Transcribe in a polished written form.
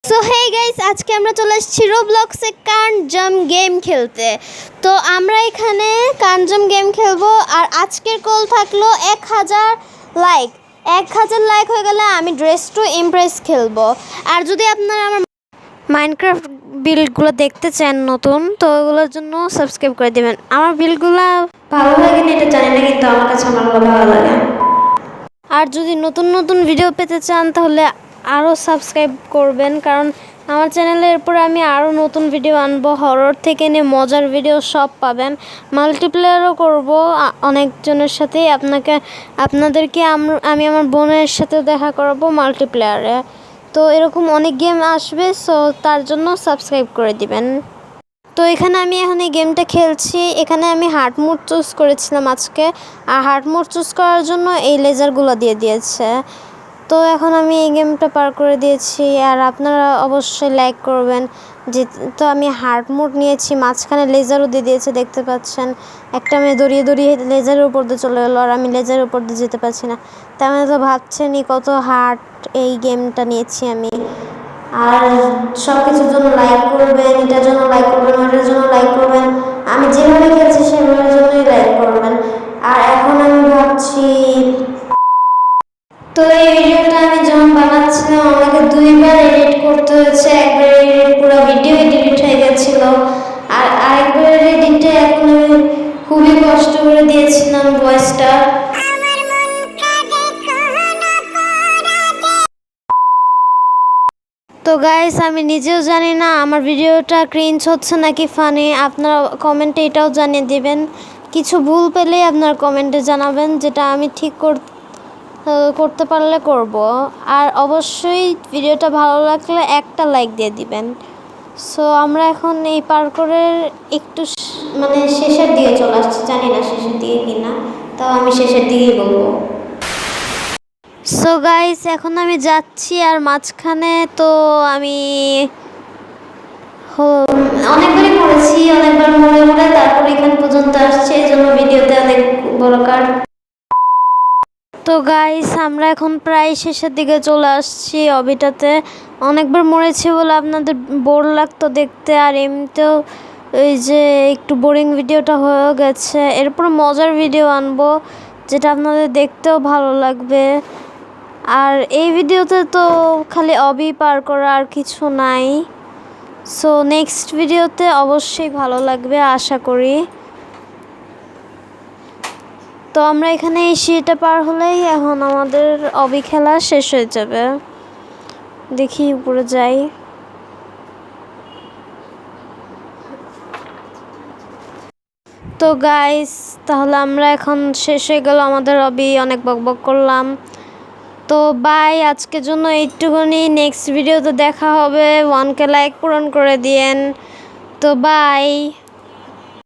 So hey guys, আজকে আমরা চলে এসেছি রোবলক্সে কানজাম গেম খেলতে। তো আমরা এখানে কানজাম গেম খেলবো। আর আজকের কল থাকলো 1000 লাইক। 1000 লাইক হয়ে গেলে আমি ড্রেস টু ইমপ্রেস খেলবো। আর যদি আপনারা আমার মাইনক্রাফট বিল্ডগুলো দেখতে চান নতুন, তো ওগুলোর জন্য সাবস্ক্রাইব করে দেবেন। আমার বিল্ডগুলো ভালো লাগে না এটা জানি না, কিন্তু আমার কাছে ভালো লাগে। আর যদি নতুন নতুন ভিডিও পেতে চান তাহলে আরও সাবস্ক্রাইব করবেন, কারণ আমার চ্যানেলের উপরে আমি আরও নতুন ভিডিও আনবো। হরর থেকে নিয়ে মজার ভিডিও সব পাবেন। মাল্টিপ্লেয়ারও করব অনেকজনের সাথেই। আপনাদেরকে আমি আমার বোনের সাথে দেখা করাবো মাল্টিপ্লেয়ারে। তো এরকম অনেক গেম আসবে, সো তার জন্য সাবস্ক্রাইব করে দিবেন। তো এখানে আমি এখন এই গেমটা খেলছি। এখানে আমি হার্ড মোড চুজ করেছিলাম আজকে, আর হার্ড মোড চুজ করার জন্য এই লেজারগুলো দিয়ে দিয়েছে। তো এখন আমি এই গেমটা পার করে দিয়েছি, আর আপনারা অবশ্যই লাইক করবেন। যে তো আমি হার্ড মোড নিয়েছি, মাঝখানে লেজারও দিয়ে দিয়েছে, দেখতে পাচ্ছেন। একটা মেয়ে দড়িয়ে লেজারের উপর দিয়ে চলে গেলো, আর আমি লেজারের উপর দিয়ে যেতে পারছি না। তার মানে তো ভাবছেনই কত হার্ড এই গেমটা নিয়েছি আমি। আর সব কিছুর জন্য লাইক করবেন, এটার জন্য লাইক করবেন, ওটার জন্য লাইক করবেন। আমি যেভাবে খেলছি সেভাবের জন্যই লাইক করবেন। আর এখন আমি ভাবছি, তো এই ভিডিওটা আমি যখন বানাচ্ছিলাম আমাকে 2বার এডিট করতে হয়েছে। একবার এডিট পুরো ভিডিও এডিট হয়ে গেছিলো, আর আরেকবার এডিটে এখন আমি খুবই কষ্ট করে দিয়েছিলাম ভয়েসটা। তো গাইস, আমি নিজেও জানি না আমার ভিডিওটা ক্রিঞ্জ হচ্ছে নাকি ফানি। আপনারা কমেন্টে এটাও জানিয়ে দিবেন। কিছু ভুল পেলেই আপনারা কমেন্টে জানাবেন, যেটা আমি ঠিক করতে পারলে করব। আর অবশ্যই ভিডিওটা ভালো লাগলে একটা লাইক দিয়ে দিবেন। সো আমরা এখন এই পার্করের একটু মানে শেষের দিকে চলে আসছি, জানি না শেষের দিকে কিনা, তাও আমি শেষের দিকেই বলবো। সো গাইস, এখন আমি যাচ্ছি, আর মাঝখানে তো আমি অনেকবারই মরেছি, অনেকবার মরে তারপর এখান পর্যন্ত আসছে, এই জন্য ভিডিওতে অনেক বড় কাট। তো গাইস, আমরা এখন প্রায় শেষের দিকে চলে আসছি অবিটাতে। অনেকবার মরেছি বলে আপনাদের বোর লাগতো দেখতে, আর এমনিতেও এই যে একটু বোরিং ভিডিওটা হয়ে গেছে। এরপর মজার ভিডিও আনবো, যেটা আপনাদের দেখতেও ভালো লাগবে। আর এই ভিডিওতে তো খালি অবি পার করা, আর কিছু নাই। সো নেক্সট ভিডিওতে অবশ্যই ভালো লাগবে আশা করি। তো আমরা এখানে এই সিঁড়িটা পার হলেই এখন আমাদের অবি খেলা শেষ হয়ে যাবে। দেখি উপরে যাই। তো গাইস, তাহলে আমরা এখন শেষ হয়ে গেল আমাদের অবি, অনেক বকবক করলাম। তো বাই, আজকের জন্য এইটুকুনি। নেক্সট ভিডিওতে দেখা হবে। 1K লাইক পূরণ করে দিয়েন। তো বাই।